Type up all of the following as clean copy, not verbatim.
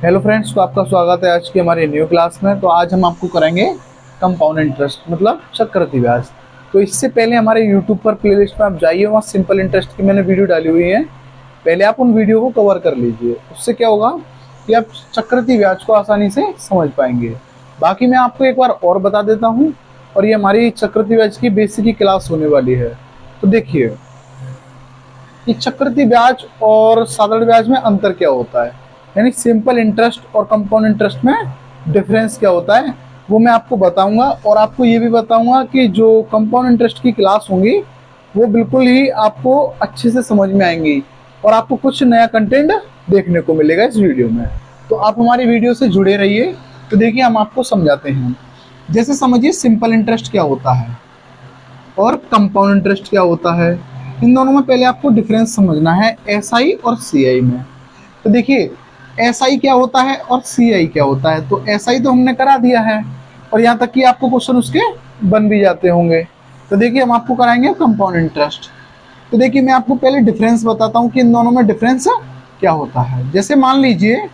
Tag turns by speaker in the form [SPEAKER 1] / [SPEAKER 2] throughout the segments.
[SPEAKER 1] Hello friends, तो आपका स्वागत है आज की हमारी न्यू क्लास में। तो आज हम आपको कराएंगे कंपाउंड इंटरेस्ट मतलब चक्रवृद्धि ब्याज। तो इससे पहले हमारे यूट्यूब पर प्लेलिस्ट में आप जाइए, वहाँ सिंपल इंटरेस्ट की मैंने वीडियो डाली हुई है, पहले आप उन वीडियो को कवर कर लीजिए। उससे क्या होगा कि आप चक्रवृद्धि ब्याज को आसानी से समझ पाएंगे। बाकी मैं आपको एक बार और बता देता हूँ, और ये हमारी चक्रवृद्धि ब्याज की बेसिक की क्लास होने वाली है। तो देखिए कि चक्रवृद्धि ब्याज और साधारण ब्याज में अंतर क्या होता है, यानी सिंपल इंटरेस्ट और कंपाउंड इंटरेस्ट में डिफरेंस क्या होता है, वो मैं आपको बताऊंगा। और आपको ये भी बताऊंगा कि जो कंपाउंड इंटरेस्ट की क्लास होंगी वो बिल्कुल ही आपको अच्छे से समझ में आएंगी, और आपको कुछ नया कंटेंट देखने को मिलेगा इस वीडियो में। तो आप हमारी वीडियो से जुड़े रहिए। तो देखिए हम आपको समझाते हैं। जैसे समझिए सिंपल इंटरेस्ट क्या होता है और कंपाउंड इंटरेस्ट क्या होता है। इन दोनों में पहले आपको डिफरेंस समझना है, एसआई और सीआई में। तो देखिए एसआई क्या होता है और सीआई क्या होता है। तो एसआई तो हमने करा दिया है, और यहाँ तक कि आपको क्वेश्चन उसके बन भी जाते होंगे। तो देखिए हम आपको कराएंगे कंपाउंड इंटरेस्ट। तो देखिए मैं आपको पहले डिफरेंस बताता हूँ कि इन दोनों में डिफरेंस क्या होता है। जैसे मान लीजिए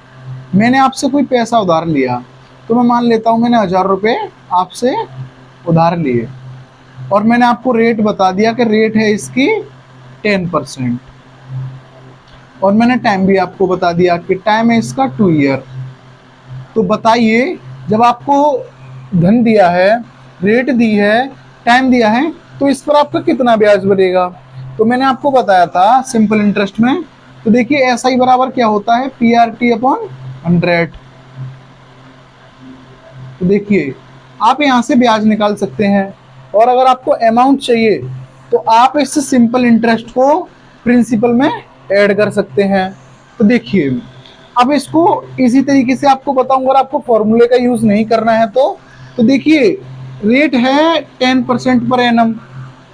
[SPEAKER 1] मैंने आपसे कोई पैसा उधार लिया, तो मैं मान लेता हूँ मैंने 1000 रुपये आपसे उधार लिए, और मैंने आपको रेट बता दिया कि रेट है इसकी 10%, और मैंने टाइम भी आपको बता दिया कि टाइम है इसका 2 ईयर। तो बताइए जब आपको धन दिया है, रेट दी है, टाइम दिया है, तो इस पर आपका कितना ब्याज बनेगा। तो मैंने आपको बताया था सिंपल इंटरेस्ट में। तो देखिए एसआई बराबर क्या होता है, PRT अपॉन 100। तो देखिए आप यहाँ से ब्याज निकाल सकते हैं, और अगर आपको अमाउंट चाहिए तो आप इस सिंपल इंटरेस्ट को प्रिंसिपल में ऐड कर सकते हैं। तो देखिए अब इसको इसी तरीके से आपको बताऊंगा, अगर आपको फॉर्मूले का यूज नहीं करना है तो देखिए रेट है 10% पर एनम,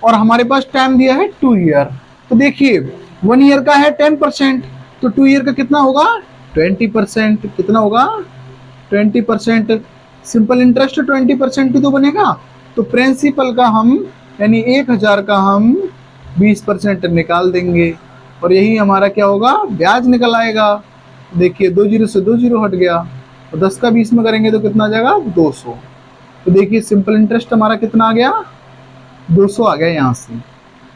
[SPEAKER 1] और हमारे पास टाइम दिया है 2 ईयर। तो देखिए 1 ईयर का है 10%, तो 2 ईयर का कितना होगा 20%। कितना होगा 20%। सिंपल इंटरेस्ट 20% ही तो बनेगा। तो प्रिंसिपल का हम यानी 1000 का हम 20% निकाल देंगे, और यही हमारा क्या होगा ब्याज निकल आएगा। देखिए 2 जीरो से 2 जीरो हट गया, तो 10 का 20 में करेंगे तो कितना आ जाएगा 200। तो देखिए सिंपल इंटरेस्ट हमारा कितना आ गया 200 आ गया। यहाँ से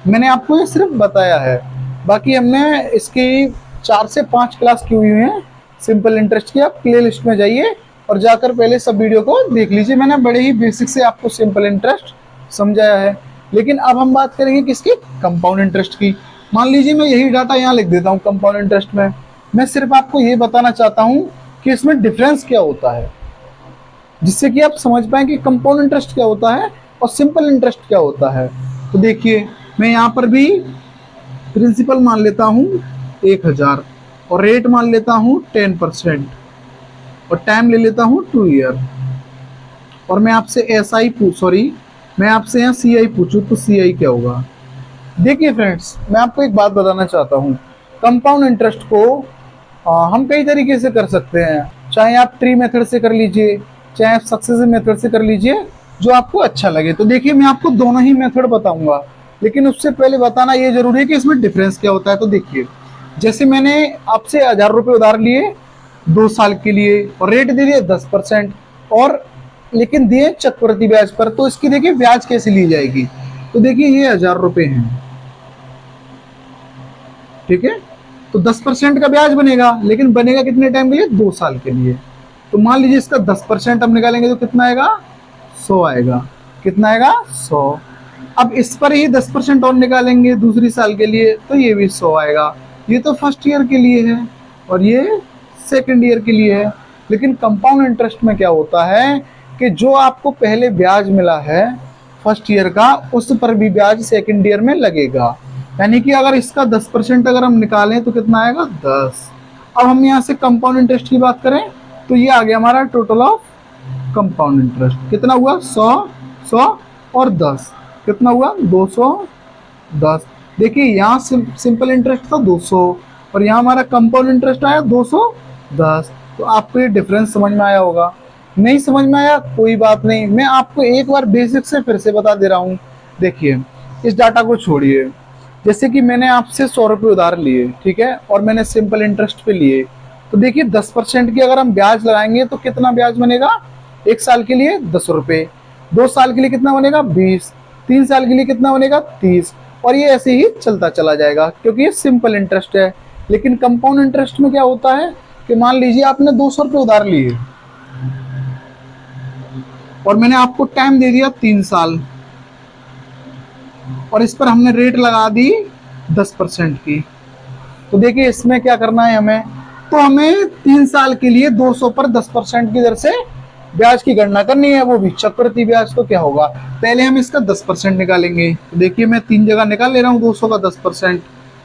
[SPEAKER 1] मैंने आपको ये सिर्फ बताया है, बाकी हमने इसकी 4 से 5 क्लास की हुई है सिंपल इंटरेस्ट की। आप प्ले लिस्ट में जाइए और जाकर पहले सब वीडियो को देख लीजिए। मैंने बड़े ही बेसिक से आपको सिंपल इंटरेस्ट समझाया है। लेकिन अब हम बात करेंगे किसकी, कंपाउंड इंटरेस्ट की। मान लीजिए मैं यही डाटा यहाँ लिख देता हूँ कंपाउंड इंटरेस्ट में। मैं सिर्फ आपको ये बताना चाहता हूँ कि इसमें डिफरेंस क्या होता है, जिससे कि आप समझ पाए कि कंपाउंड इंटरेस्ट क्या होता है और सिंपल इंटरेस्ट क्या होता है। तो देखिए मैं यहाँ पर भी प्रिंसिपल मान लेता हूँ 1000, और रेट मान लेता हूँ 10%, और टाइम ले लेता हूँ 2 ईयर। और मैं आपसे मैं आपसे यहाँ सीआई पूछूं तो सीआई क्या होगा। देखिए फ्रेंड्स मैं आपको एक बात बताना चाहता हूँ, कंपाउंड इंटरेस्ट को हम कई तरीके से कर सकते हैं। चाहे आप ट्री मेथड से कर लीजिए, चाहे आप सक्सेसिव मेथड से कर लीजिए, जो आपको अच्छा लगे। तो देखिए मैं आपको दोनों ही मेथड बताऊंगा, लेकिन उससे पहले बताना ये जरूरी है कि इसमें डिफरेंस क्या होता है। तो देखिए जैसे मैंने आपसे 1000 रुपये उधार लिए 2 साल के लिए, और रेट दे दिए 10%, और लेकिन दिए चक्रवृद्धि ब्याज पर। तो इसकी देखिए ब्याज कैसे ली जाएगी। तो देखिए ये 1000 रुपये हैं, ठीक है। तो 10% का ब्याज बनेगा, लेकिन बनेगा कितने टाइम के लिए 2 साल के लिए। तो मान लीजिए इसका 10% हम निकालेंगे तो कितना आएगा 100 आएगा। कितना आएगा 100। अब इस पर ही 10% और निकालेंगे दूसरी साल के लिए, तो ये भी 100 आएगा। ये तो फर्स्ट ईयर के लिए है और ये सेकंड ईयर के लिए है। लेकिन कंपाउंड इंटरेस्ट में क्या होता है कि जो आपको पहले ब्याज मिला है फर्स्ट ईयर का, उस पर भी ब्याज सेकंड ईयर में लगेगा। यानी कि अगर इसका 10% अगर हम निकालें तो कितना आएगा 10। अब हम यहाँ से कंपाउंड इंटरेस्ट की बात करें तो ये आ गया हमारा टोटल ऑफ कंपाउंड इंटरेस्ट। कितना हुआ 100 और 10, कितना हुआ 210। देखिए यहाँ सिंपल इंटरेस्ट था 200, और यहाँ हमारा कंपाउंड इंटरेस्ट आया 210। तो आपको ये डिफरेंस समझ में आया होगा। नहीं समझ में आया कोई बात नहीं, मैं आपको एक बार बेसिक से फिर से बता दे रहा हूँ। देखिए इस डाटा को छोड़िए, जैसे कि मैंने आपसे 100 रुपये उधार लिए, ठीक है, और मैंने सिंपल इंटरेस्ट पे लिए, तो देखिए 10% की अगर हम ब्याज लगाएंगे तो कितना ब्याज बनेगा, 1 साल के लिए 10 रुपए, 2 साल के लिए कितना बनेगा 20, 3 साल के लिए कितना बनेगा 30, और ये ऐसे ही चलता चला जाएगा क्योंकि ये सिंपल इंटरेस्ट है। लेकिन कंपाउंड इंटरेस्ट में क्या होता है कि मान लीजिए आपने 200 रुपये उधार लिए और मैंने आपको टाइम दे दिया 3 साल, और इस पर हमने रेट लगा दी 10% की। तो देखिए इसमें क्या करना है हमें, तो हमें 3 साल के लिए 200 पर 10% की दर से ब्याज की गणना करनी है, वो भी चक्रवृद्धि ब्याज। तो क्या होगा, पहले हम इसका 10% निकालेंगे। तो देखिए मैं 3 जगह निकाल ले रहा हूँ 200 का 10%।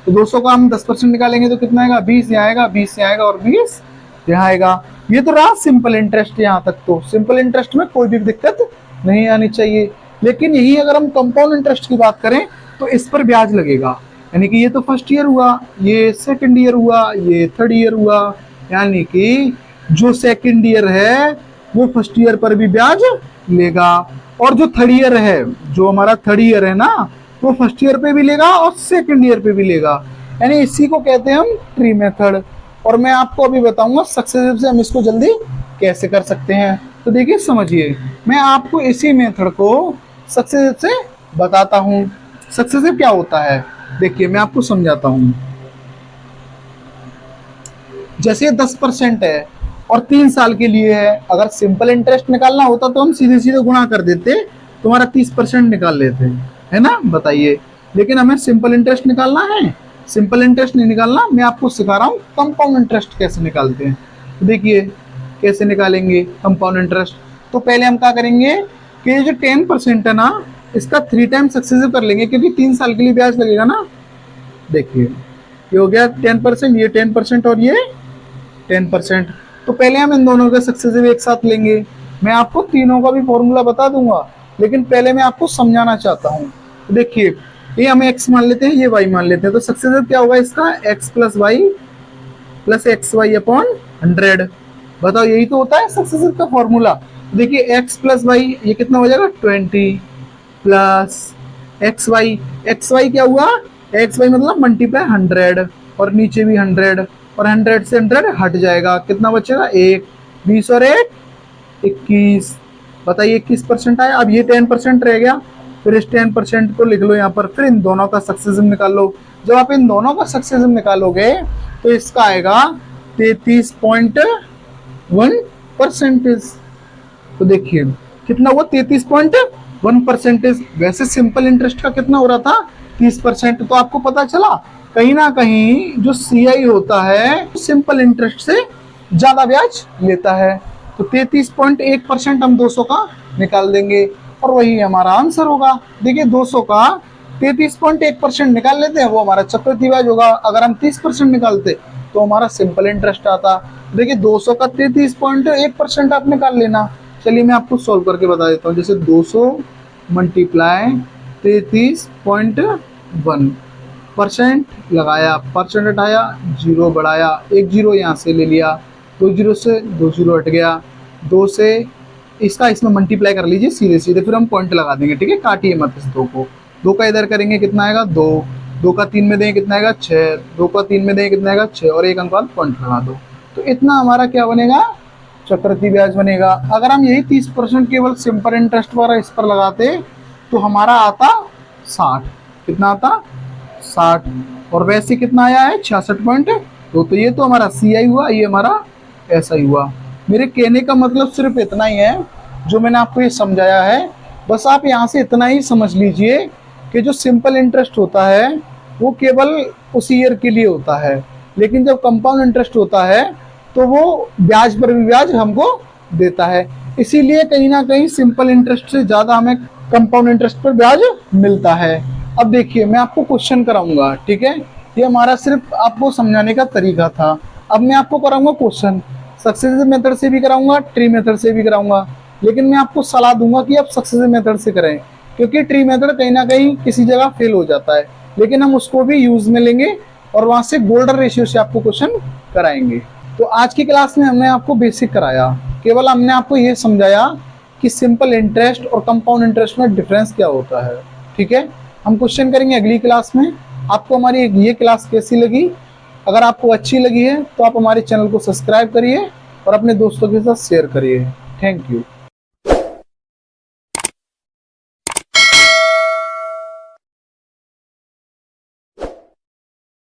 [SPEAKER 1] तो 200 का हम 10% निकालेंगे तो कितना आएगा, 20 यहाँ आएगा, 20 यहाँ आएगा और 20 यहाँ आएगा। ये तो रहा सिंपल इंटरेस्ट। यहाँ तक तो सिंपल इंटरेस्ट में कोई भी दिक्कत नहीं आनी चाहिए। लेकिन यही अगर हम कंपाउंड इंटरेस्ट की बात करें तो इस पर ब्याज लगेगा, यानी कि ये तो फर्स्ट ईयर हुआ, ये सेकंड ईयर हुआ, ये थर्ड ईयर हुआ, यानी कि जो सेकंड ईयर है वो फर्स्ट ईयर पर भी ब्याज लेगा, और जो थर्ड ईयर है, जो हमारा थर्ड ईयर है ना, वो फर्स्ट ईयर पे भी लेगा और सेकंड ईयर पे भी लेगा। यानी इसी को कहते हैं हम ट्री मेथड। और मैं आपको अभी बताऊंगा सक्सेसिव से हम इसको जल्दी कैसे कर सकते हैं। तो देखिए समझिए, मैं आपको इसी मेथड को सक्सेसिव से बताता हूँ। सक्सेसिव क्या होता है, देखिए मैं आपको समझाता हूं। जैसे 10% है और 3 साल के लिए है, अगर सिंपल इंटरेस्ट निकालना होता तो हम सीधे सीधे गुणा कर देते, तुम्हारा 30% निकाल लेते, है ना, बताइए। लेकिन हमें सिंपल इंटरेस्ट निकालना है, सिंपल इंटरेस्ट नहीं निकालना, मैं आपको सिखा रहा हूँ कंपाउंड इंटरेस्ट कैसे निकालते हैं। तो देखिए कैसे निकालेंगे कंपाउंड इंटरेस्ट। तो पहले हम क्या करेंगे कि ये जो 10% है ना, इसका 3 टाइम सक्सेसिव कर लेंगे, क्योंकि 3 साल के लिए ब्याज लगेगा ना। देखिए ये हो गया 10%, ये 10% और ये 10%। तो पहले हम इन दोनों का सक्सेसिव एक साथ लेंगे। मैं आपको तीनों का भी फॉर्मूला बता दूंगा, लेकिन पहले मैं आपको समझाना चाहता हूँ। तो देखिए ये हमें x मान लेते हैं, ये y मान लेते हैं। तो सक्सेसिव क्या होगा इसका, x plus y plus x y upon 100। बताओ यही तो होता है सक्सेसिव का फॉर्मूला। देखिए x प्लस वाई ये कितना हो जाएगा 20 प्लस एक्स वाई क्या हुआ, एक्स वाई मतलब मल्टीप्लाई 100 और नीचे भी 100, और 100 से 100 हट जाएगा, कितना बचेगा 1, 20 और 1 21। बताइए 21% आया। अब ये 10% रह गया, फिर इस 10% को लिख लो यहाँ पर, फिर इन दोनों का सक्सेसिव निकाल लो। जब आप इन दोनों का सक्सेसिव निकालोगे तो इसका आएगा 33.1%। तो देखिए कितना हुआ 33.1%। वैसे सिंपल इंटरेस्ट का कितना हो रहा था 30%। तो आपको पता चला कहीं ना कहीं जो CI होता है सिंपल इंटरेस्ट से ज्यादा ब्याज लेता है। तो 33.1% हम 200 का निकाल देंगे और वही हमारा आंसर होगा। देखिए 200 का 33.1% निकाल लेते हैं, वो हमारा चक्रवृद्धि ब्याज होगा। अगर हम 30% निकालते तो हमारा सिंपल इंटरेस्ट आता। देखिए 200 का 33.1% आप निकाल लेना। चलिए मैं आपको सॉल्व करके बता देता हूँ। जैसे 200 मल्टीप्लाई 33.1% लगाया, परसेंट हटाया, 0 बढ़ाया, 1 0 यहाँ से ले लिया, 2 0 से 2 0 हट गया, 2 से इसका इसमें मल्टीप्लाई कर लीजिए सीधे सीधे, फिर हम पॉइंट लगा देंगे, ठीक है, काटिए मत इस 2 को। 2 का इधर करेंगे कितना आएगा 2, 2 का 3 में देंगे कितना आएगा 6, 2 का 3 में देंगे कितना आएगा 6, और 1 अंक बाद पॉइंट लगा दो। तो इतना हमारा क्या बनेगा, चक्रवृद्धि ब्याज बनेगा। अगर हम यही 30% केवल सिंपल इंटरेस्ट वाला इस पर लगाते तो हमारा आता 60। कितना आता 60, और वैसे कितना आया है 66.2। तो ये तो हमारा CI हुआ, ये हमारा SI हुआ। मेरे कहने का मतलब सिर्फ इतना ही है जो मैंने आपको ये समझाया है। बस आप यहाँ से इतना ही समझ लीजिए कि जो सिंपल इंटरेस्ट होता है वो केवल उस ईयर के लिए होता है, लेकिन जब कंपाउंड इंटरेस्ट होता है तो वो ब्याज पर भी ब्याज हमको देता है। इसीलिए कहीं ना कहीं सिंपल इंटरेस्ट से ज्यादा हमें कंपाउंड इंटरेस्ट पर ब्याज मिलता है। अब देखिए मैं आपको क्वेश्चन कराऊंगा, ठीक है, ये हमारा सिर्फ आपको समझाने का तरीका था। अब मैं आपको कराऊंगा क्वेश्चन, सक्सेसिव मेथड से भी कराऊंगा, ट्री मेथड से भी कराऊंगा, लेकिन मैं आपको सलाह दूंगा कि आप सक्सेसिव मेथड से करें, क्योंकि ट्री मेथड कहीं ना कहीं किसी जगह फेल हो जाता है, लेकिन हम उसको भी यूज में लेंगे और वहां से गोल्डन रेशियो से आपको क्वेश्चन कराएंगे। तो आज की क्लास में हमने आपको बेसिक कराया, केवल हमने आपको ये समझाया कि सिंपल इंटरेस्ट और कंपाउंड इंटरेस्ट में डिफरेंस क्या होता है, ठीक है। हम क्वेश्चन करेंगे अगली क्लास में। आपको हमारी ये क्लास कैसी लगी अगर आपको अच्छी लगी है तो आप हमारे चैनल को सब्सक्राइब करिए और अपने दोस्तों के साथ शेयर करिए। Thank you.